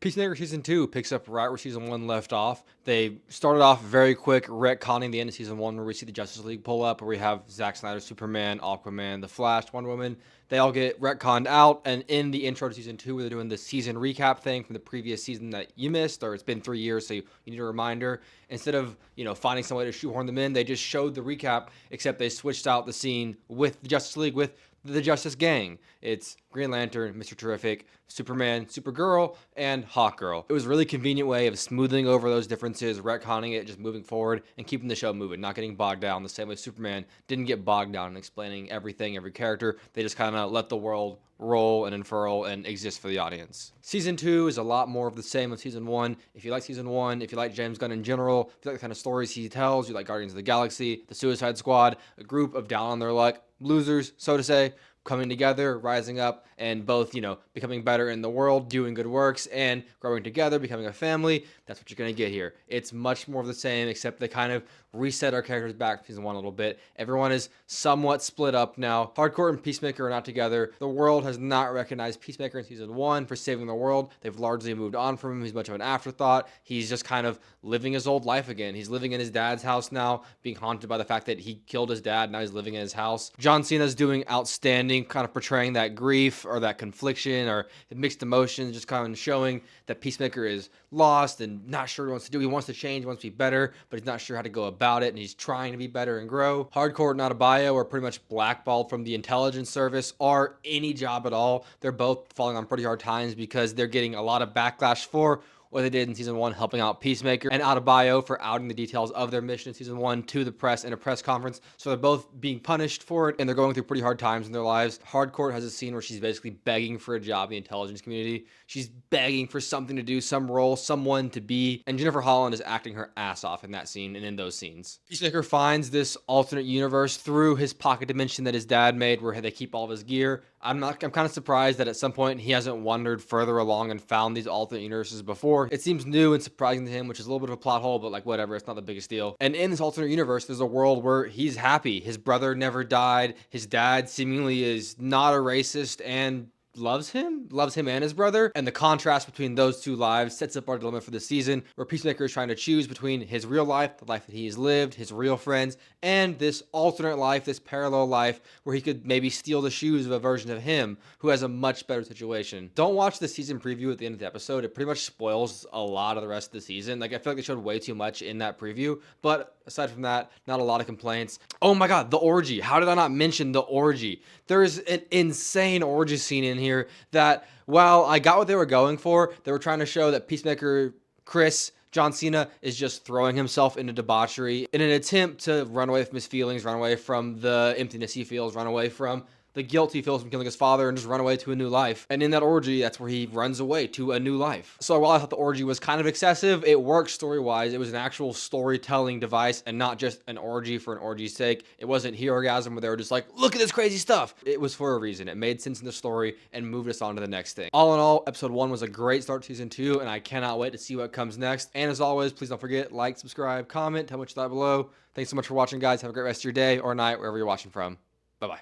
Peacemaker Season 2 picks up right where Season 1 left off. They started off very quick, retconning the end of Season 1 where we see the Justice League pull up, where we have Zack Snyder's Superman, Aquaman, The Flash, Wonder Woman. They all get retconned out, and in the intro to Season 2 where they're doing the season recap thing from the previous season that you missed, or it's been 3 years, so you need a reminder. Instead of, finding some way to shoehorn them in, they just showed the recap, except they switched out the scene with the Justice League, with the Justice Gang. It's Green Lantern, Mr. Terrific, Superman, Supergirl, and Hawkgirl. It was a really convenient way of smoothing over those differences, retconning it, just moving forward, and keeping the show moving, not getting bogged down the same way Superman didn't get bogged down in explaining everything, every character. They just kind of let the world roll and unfurl and exist for the audience. Season 2 is a lot more of the same of Season 1. If you like Season 1, if you like James Gunn in general, if you like the kind of stories he tells, you like Guardians of the Galaxy, the Suicide Squad, a group of down on their luck losers, so to say, coming together, rising up, and both, becoming better in the world, doing good works, and growing together, becoming a family. That's what you're going to get here. It's much more of the same, except they kind of reset our characters back to Season 1 a little bit. Everyone is somewhat split up now. Hardcore and Peacemaker are not together. The world has not recognized Peacemaker in Season 1 for saving the world. They've largely moved on from him. He's much of an afterthought. He's just kind of living his old life again. He's living in his dad's house now, being haunted by the fact that he killed his dad. Now he's living in his house. John Cena's doing outstanding, kind of portraying that grief or that confliction or mixed emotions, just kind of showing that Peacemaker is lost and not sure what he wants to do. He wants to change, he wants to be better, but he's not sure how to go about it, and he's trying to be better and grow. Hardcore and Adebayo are pretty much blackballed from the intelligence service or any job at all. They're both falling on pretty hard times because they're getting a lot of backlash for what they did in Season 1, helping out Peacemaker, and Adebayo for outing the details of their mission in Season 1 to the press in a press conference. So they're both being punished for it, and they're going through pretty hard times in their lives. Hardcore has a scene where she's basically begging for a job in the intelligence community. She's begging for something to do, some role, someone to be, and Jennifer Holland is acting her ass off in that scene and in those scenes. Peacemaker finds this alternate universe through his pocket dimension that his dad made, where they keep all of his gear. I'm kind of surprised that at some point he hasn't wandered further along and found these alternate universes before. It seems new and surprising to him, which is a little bit of a plot hole, but whatever, it's not the biggest deal. And in this alternate universe, there's a world where he's happy. His brother never died. His dad seemingly is not a racist and loves him and his brother, and the contrast between those two lives sets up our dilemma for the season, where Peacemaker is trying to choose between his real life, the life that he has lived, his real friends, and this alternate life, this parallel life where he could maybe steal the shoes of a version of him who has a much better situation. Don't watch the season preview at the end of the episode. It pretty much spoils a lot of the rest of the season. I feel like they showed way too much in that preview, but aside from that, not a lot of complaints. Oh my god, the orgy. How did I not mention the orgy? There's an insane orgy scene in here that, while I got what they were going for, they were trying to show that Peacemaker John Cena is just throwing himself into debauchery in an attempt to run away from his feelings, run away from the emptiness he feels, run away from the guilt he feels from killing his father, and just run away to a new life. And in that orgy, that's where he runs away to a new life. So while I thought the orgy was kind of excessive, it worked story-wise. It was an actual storytelling device and not just an orgy for an orgy's sake. It wasn't Herogasm where they were just like, look at this crazy stuff. It was for a reason. It made sense in the story and moved us on to the next thing. All in all, episode 1 was a great start to season 2, and I cannot wait to see what comes next. And as always, please don't forget, like, subscribe, comment, tell me what you thought below. Thanks so much for watching, guys. Have a great rest of your day or night, wherever you're watching from. Bye-bye.